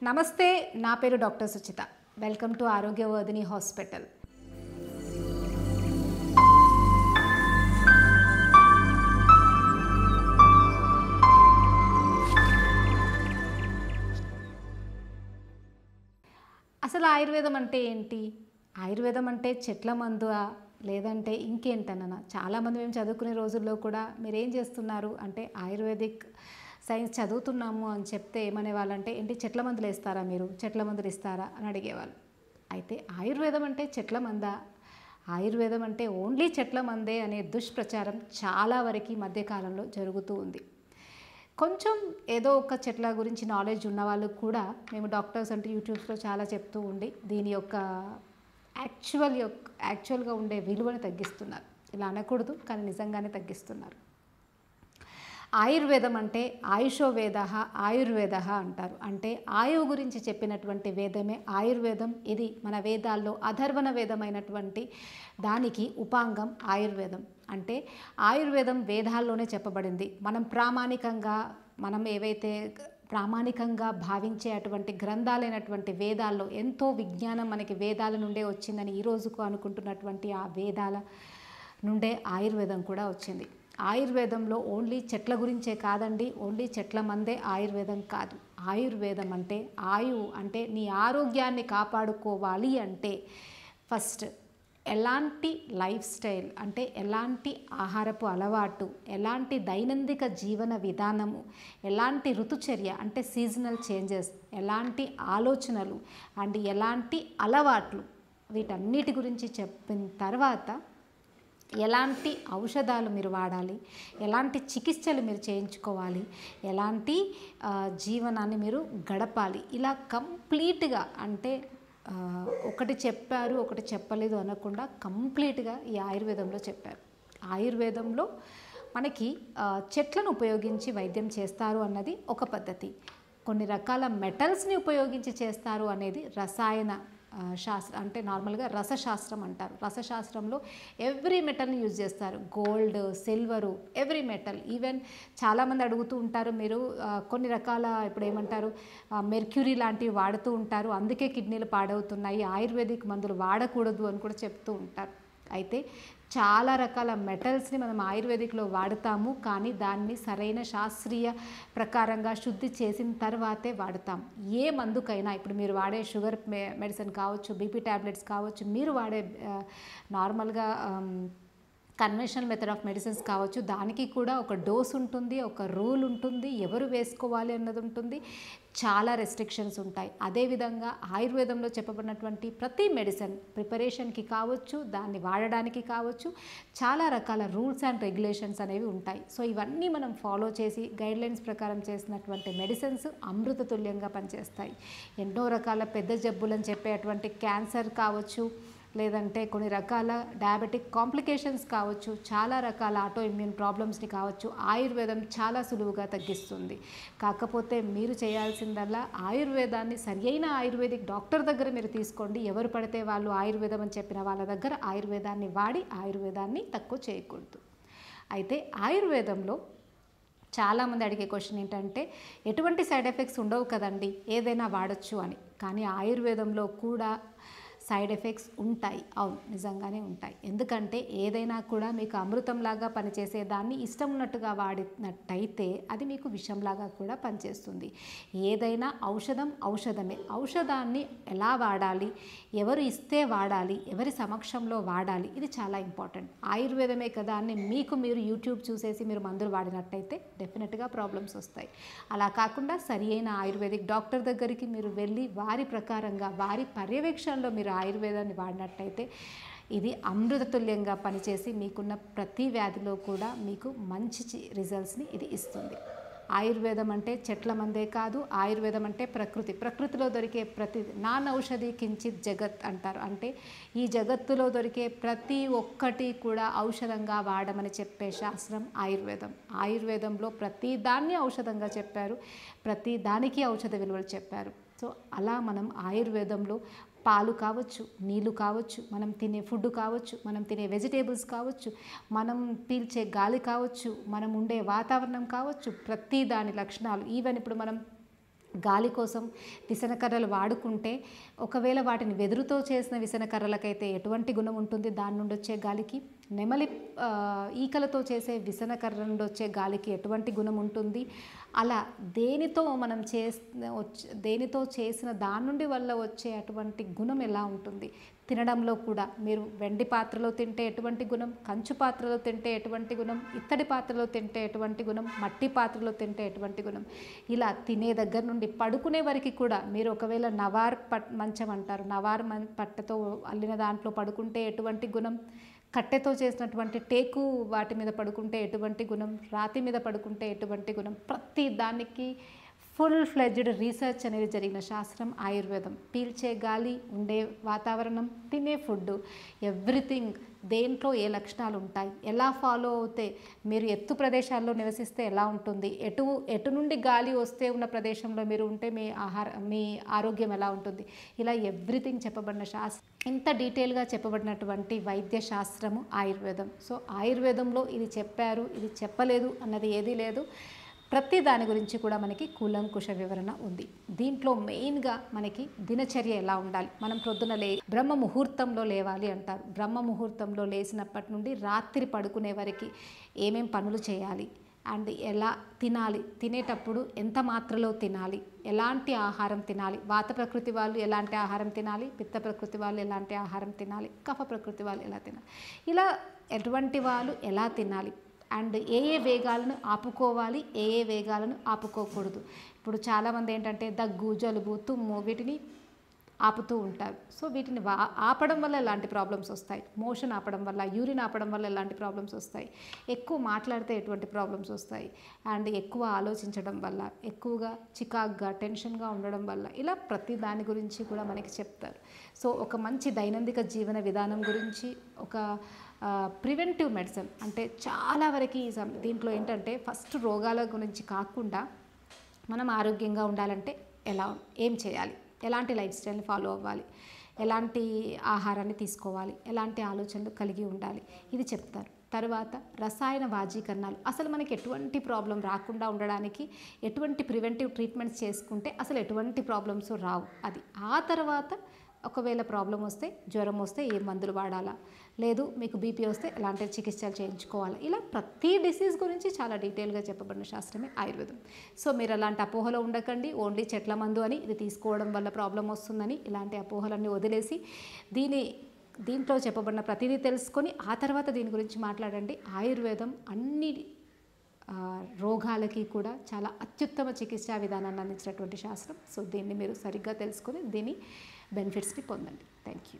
నమస్తే, నా పేరు doctor Suchitha. Welcome to Arogyavardhini hospital. అసలు ఆయుర్వేదం అంటే ఏంటి? ఆయుర్వేదం అంటే చెట్ల మందువా లేదంటే ఇంకేంటన్నా? చాలామంది మేము చదువుకునే రోజుల్లో కూడా మీరేం చేస్తున్నారు అంటే ఆయుర్వేదిక్ సైన్స్ చదువుతున్నాము అని చెప్తే ఏమనేవాళ్ళంటే ఏంటి చెట్ల మందులు వేస్తారా, మీరు చెట్ల మందులు ఇస్తారా అని అడిగేవాళ్ళు. అయితే ఆయుర్వేదం అంటే చెట్ల మందా, ఆయుర్వేదం అంటే ఓన్లీ చెట్ల మందే అనే దుష్ప్రచారం చాలా వరకు ఈ మధ్యకాలంలో జరుగుతూ ఉంది. కొంచెం ఏదో ఒక చెట్ల గురించి నాలెడ్జ్ ఉన్న వాళ్ళు కూడా మేము డాక్టర్స్ అంటే యూట్యూబ్స్లో చాలా చెప్తూ ఉండి దీని యొక్క యాక్చువల్గా ఉండే విలువను తగ్గిస్తున్నారు. ఇలా అనకూడదు కానీ నిజంగానే తగ్గిస్తున్నారు. ఆయుర్వేదం అంటే ఆయుషో వేద ఆయుర్వేద అంటారు. అంటే ఆయువు గురించి చెప్పినటువంటి వేదమే ఆయుర్వేదం. ఇది మన వేదాల్లో అధర్వణ వేదమైనటువంటి దానికి ఉపాంగం ఆయుర్వేదం. అంటే ఆయుర్వేదం వేదాల్లోనే చెప్పబడింది. మనం ఏవైతే ప్రామాణికంగా భావించే అటువంటి గ్రంథాలైనటువంటి వేదాల్లో ఎంతో విజ్ఞానం మనకి వేదాల నుండే వచ్చిందని ఈ రోజుకు అనుకుంటున్నటువంటి ఆ వేదాల నుండే ఆయుర్వేదం కూడా వచ్చింది. ఆయుర్వేదంలో ఓన్లీ చెట్ల గురించే కాదండి, ఓన్లీ చెట్ల మందే ఆయుర్వేదం కాదు. ఆయుర్వేదం అంటే ఆయువు అంటే నీ ఆరోగ్యాన్ని కాపాడుకోవాలి అంటే ఫస్ట్ ఎలాంటి లైఫ్ స్టైల్ అంటే ఎలాంటి ఆహారపు అలవాటు, ఎలాంటి దైనందిక జీవన విధానము, ఎలాంటి ఋతుచర్య అంటే సీజనల్ చేంజెస్, ఎలాంటి ఆలోచనలు అండ్ ఎలాంటి అలవాట్లు, వీటన్నిటి గురించి చెప్పిన తర్వాత ఎలాంటి ఔషధాలు మీరు వాడాలి, ఎలాంటి చికిత్సలు మీరు చేయించుకోవాలి, ఎలాంటి జీవనాన్ని మీరు గడపాలి, ఇలా కంప్లీట్గా అంటే ఒకటి చెప్పారు ఒకటి చెప్పలేదు అనకుండా కంప్లీట్గా ఈ ఆయుర్వేదంలో చెప్పారు. ఆయుర్వేదంలో మనకి చెట్లను ఉపయోగించి వైద్యం చేస్తారు అన్నది ఒక పద్ధతి. కొన్ని రకాల మెటల్స్ని ఉపయోగించి చేస్తారు అనేది రసాయన శాస్త్రం అంటే నార్మల్గా రసశాస్త్రం అంటారు. రసశాస్త్రంలో ఎవ్రీ మెటల్ని యూజ్ చేస్తారు. Gold, silver, every metal. Even చాలామంది అడుగుతూ ఉంటారు, మీరు కొన్ని రకాల ఇప్పుడు ఏమంటారు మెర్క్యూరీ లాంటివి వాడుతూ ఉంటారు, అందుకే కిడ్నీలు పాడవుతున్నాయి, ఆయుర్వేదిక్ మందులు వాడకూడదు అని కూడా చెప్తూ ఉంటారు. అయితే చాలా రకాల మెటల్స్ని మనం ఆయుర్వేదిక్లో వాడతాము, కానీ దాన్ని సరైన శాస్త్రీయ ప్రకారంగా శుద్ధి చేసిన తర్వాతే వాడతాం. ఏ మందుకైనా ఇప్పుడు మీరు వాడే షుగర్ మెడిసిన్ కావచ్చు, బీపీ ట్యాబ్లెట్స్ కావచ్చు, మీరు వాడే నార్మల్గా కన్వెన్షనల్ మెథడ్ ఆఫ్ మెడిసిన్స్ కావచ్చు, దానికి కూడా ఒక డోస్ ఉంటుంది, ఒక రూల్ ఉంటుంది, ఎవరు వేసుకోవాలి అన్నది ఉంటుంది, చాలా రెస్ట్రిక్షన్స్ ఉంటాయి. అదేవిధంగా ఆయుర్వేదంలో చెప్పబడినటువంటి ప్రతి మెడిసిన్ ప్రిపరేషన్కి కావచ్చు, దాన్ని వాడడానికి కావచ్చు, చాలా రకాల రూల్స్ అండ్ రెగ్యులేషన్స్ అనేవి ఉంటాయి. సో ఇవన్నీ మనం ఫాలో చేసి గైడ్లైన్స్ ప్రకారం చేసినటువంటి మెడిసిన్స్ అమృత తుల్యంగా పనిచేస్తాయి. ఎన్నో రకాల పెద్ద జబ్బులని చెప్పేటువంటి క్యాన్సర్ కావచ్చు, లేదంటే కొన్ని రకాల డయాబెటిక్ కాంప్లికేషన్స్ కావచ్చు, చాలా రకాల ఆటో ఇమ్యూన్ ప్రాబ్లమ్స్ని కావచ్చు, ఆయుర్వేదం చాలా సులువుగా తగ్గిస్తుంది. కాకపోతే మీరు చేయాల్సిందల్లా ఆయుర్వేదాన్ని సరియైన ఆయుర్వేదిక్ డాక్టర్ దగ్గర మీరు తీసుకోండి. ఎవరు పడితే వాళ్ళు ఆయుర్వేదం అని చెప్పిన వాళ్ళ దగ్గర ఆయుర్వేదాన్ని వాడి ఆయుర్వేదాన్ని తక్కువ చేయకూడదు. అయితే ఆయుర్వేదంలో చాలామంది అడిగే క్వశ్చన్ ఏంటంటే ఎటువంటి సైడ్ ఎఫెక్ట్స్ ఉండవు కదండి, ఏదైనా వాడచ్చు అని. కానీ ఆయుర్వేదంలో కూడా సైడ్ ఎఫెక్ట్స్ ఉంటాయి. అవును, నిజంగానే ఉంటాయి. ఎందుకంటే ఏదైనా కూడా మీకు అమృతంలాగా పనిచేసే దాన్ని ఇష్టం ఉన్నట్టుగా వాడినట్టయితే అది మీకు విషంలాగా కూడా పనిచేస్తుంది. ఏదైనా ఔషధమే. ఔషధాన్ని ఎలా వాడాలి, ఎవరు ఇస్తే వాడాలి, ఎవరి సమక్షంలో వాడాలి, ఇది చాలా ఇంపార్టెంట్. ఆయుర్వేదమే కదా అని మీరు యూట్యూబ్ చూసేసి మీరు మందులు వాడినట్టయితే డెఫినెట్గా ప్రాబ్లమ్స్ వస్తాయి. అలా కాకుండా సరి అయిన ఆయుర్వేదిక్ డాక్టర్ దగ్గరికి మీరు వెళ్ళి వారి ప్రకారంగా వారి పర్యవేక్షణలో మీరు ఆయుర్వేదాన్ని వాడినట్టయితే ఇది అమృతతుల్యంగా పనిచేసి మీకున్న ప్రతి వ్యాధిలో కూడా మీకు మంచి రిజల్ట్స్ని ఇది ఇస్తుంది. ఆయుర్వేదం అంటే చెట్ల మందే కాదు, ఆయుర్వేదం అంటే ప్రకృతిలో దొరికే ప్రతి నానౌషధి కించిత్ జగత్ అంటారు. అంటే ఈ జగత్తులో దొరికే ప్రతి ఒక్కటి కూడా ఔషధంగా వాడమని చెప్పే శాస్త్రం ఆయుర్వేదం. ఆయుర్వేదంలో ప్రతి దాన్ని ఔషధంగా చెప్పారు, ప్రతి దానికి ఔషధ విలువలు చెప్పారు. సో అలా మనం ఆయుర్వేదంలో పాలు కావచ్చు, నీళ్ళు కావచ్చు, మనం తినే ఫుడ్ కావచ్చు, మనం తినే వెజిటేబుల్స్ కావచ్చు, మనం పీల్చే గాలి కావచ్చు, మనం ఉండే వాతావరణం కావచ్చు, ప్రతి దాని లక్షణాలు, ఈవెన్ ఇప్పుడు మనం గాలి కోసం విసనకర్రలు వాడుకుంటే ఒకవేళ వాటిని వెదురుతో చేసిన విసనకర్రలకైతే ఎటువంటి గుణం ఉంటుంది, దాని నుండి వచ్చే గాలికి? నెమలి ఈకలతో చేసే విసనకర్ర నుండి వచ్చే గాలికి ఎటువంటి గుణం ఉంటుంది? అలా దేనితో చేసిన దాని నుండి వల్ల వచ్చే అటువంటి గుణం ఎలా ఉంటుంది? తినడంలో కూడా మీరు వెండి పాత్రలో తింటే ఎటువంటి గుణం, కంచు పాత్రలో తింటే ఎటువంటి గుణం, ఇత్తడి పాత్రలో తింటే ఎటువంటి గుణం, మట్టి పాత్రలో తింటే ఎటువంటి గుణం, ఇలా తినే దగ్గర నుండి పడుకునే వరకు కూడా మీరు ఒకవేళ నవార్ మంచం అంటారు, నవార్ పట్టతో అల్లిన దాంట్లో పడుకుంటే ఎటువంటి గుణం, కట్టెతో చేసినటువంటి టేకు వాటి మీద పడుకుంటే ఎటువంటి గుణం, రాతి మీద పడుకుంటే ఎటువంటి గుణం, ప్రతి దానికి ఫుల్ ఫ్లెడ్జ్డ్ రీసెర్చ్ అనేది జరిగిన శాస్త్రం ఆయుర్వేదం. పీల్చే గాలి, ఉండే వాతావరణం, తినే ఫుడ్, ఎవ్రీథింగ్, దేంట్లో ఏ లక్షణాలు ఉంటాయి, ఎలా ఫాలో అవుతే, మీరు ఎత్తు ప్రదేశాల్లో నివసిస్తే ఎలా ఉంటుంది, ఎటు నుండి గాలి వస్తే ఉన్న ప్రదేశంలో మీరు ఉంటే మీ ఆరోగ్యం ఎలా ఉంటుంది, ఇలా ఎవ్రీథింగ్ చెప్పబడిన శాస్త్రం. ఇంత డీటెయిల్గా చెప్పబడినటువంటి వైద్య శాస్త్రము ఆయుర్వేదం. సో ఆయుర్వేదంలో ఇది చెప్పారు, ఇది చెప్పలేదు అన్నది ఏదీ లేదు. ప్రతి దాని గురించి కూడా మనకి కూలంకుష వివరణ ఉంది. దీంట్లో మెయిన్గా మనకి దినచర్య ఎలా ఉండాలి, మనం ప్రొద్దున బ్రహ్మ ముహూర్తంలో లేవాలి అంటారు. బ్రహ్మ ముహూర్తంలో లేచినప్పటి నుండి రాత్రి పడుకునే వరకు ఏమేం పనులు చేయాలి, అండ్ ఎలా తినాలి, తినేటప్పుడు ఎంత మాత్రలో తినాలి, ఎలాంటి ఆహారం తినాలి, వాత ప్రకృతి వాళ్ళు ఎలాంటి ఆహారం తినాలి, పిత్త ప్రకృతి వాళ్ళు ఎలాంటి ఆహారం తినాలి, కఫ ప్రకృతి వాళ్ళు ఎలా తినాలి, ఇలా ఎటువంటి వాళ్ళు ఎలా తినాలి, అండ్ ఏ వేగాలను ఆపుకోవాలి, ఏ వేగాలను ఆపుకోకూడదు. ఇప్పుడు చాలామంది ఏంటంటే దగ్గు, జలుబు, తుమ్ము వీటిని ఆపుతూ ఉంటారు. సో వీటిని ఆపడం వల్ల ఎలాంటి ప్రాబ్లమ్స్ వస్తాయి, మోషన్ ఆపడం వల్ల, యూరిన్ ఆపడం వల్ల ఎలాంటి ప్రాబ్లమ్స్ వస్తాయి, ఎక్కువ మాట్లాడితే ఎటువంటి ప్రాబ్లమ్స్ వస్తాయి, అండ్ ఎక్కువ ఆలోచించడం వల్ల, ఎక్కువగా చికాగ్గా టెన్షన్గా ఉండడం వల్ల, ఇలా ప్రతి దాని గురించి కూడా మనకి చెప్తారు. సో ఒక మంచి దైనందిక జీవన విధానం గురించి, ఒక ప్రివెంటివ్ మెడిసిన్ అంటే చాలా వరకు దీంట్లో ఏంటంటే ఫస్ట్ రోగాల గురించి కాకుండా మనం ఆరోగ్యంగా ఉండాలంటే ఏం చేయాలి, ఎలాంటి లైఫ్ స్టైల్ని ఫాలో అవ్వాలి, ఎలాంటి ఆహారాన్ని తీసుకోవాలి, ఎలాంటి ఆలోచనలు కలిగి ఉండాలి, ఇది చెప్తారు. తర్వాత రసాయన వాజీకరణాలు, అసలు మనకి ఎటువంటి ప్రాబ్లం రాకుండా ఉండడానికి ఎటువంటి ప్రివెంటివ్ ట్రీట్మెంట్స్ చేసుకుంటే అసలు ఎటువంటి ప్రాబ్లమ్స్ రావు అది. ఆ తర్వాత ఒకవేళ ప్రాబ్లం వస్తే, జ్వరం వస్తే ఏ మందులు వాడాలా, లేదు మీకు బీపీ వస్తే ఎలాంటి చికిత్సలు చేయించుకోవాలి, ఇలా ప్రతి డిసీజ్ గురించి చాలా డీటెయిల్గా చెప్పబడిన శాస్త్రమే ఆయుర్వేదం. సో మీరు అలాంటి అపోహలో ఉండకండి, ఓన్లీ చెట్ల మందు అని ఇది తీసుకోవడం వల్ల ప్రాబ్లం వస్తుందని ఇలాంటి అపోహలన్నీ వదిలేసి దీంట్లో చెప్పబడిన ప్రతిదీ తెలుసుకొని ఆ తర్వాత దీని గురించి మాట్లాడండి. ఆయుర్వేదం అన్ని రోగాలకి కూడా చాలా అత్యుత్తమ చికిత్సా విధానాన్ని అందించినటువంటి శాస్త్రం. సో దీన్ని మీరు సరిగ్గా తెలుసుకొని దీని బెనిఫిట్స్ని పొందండి. Thank you.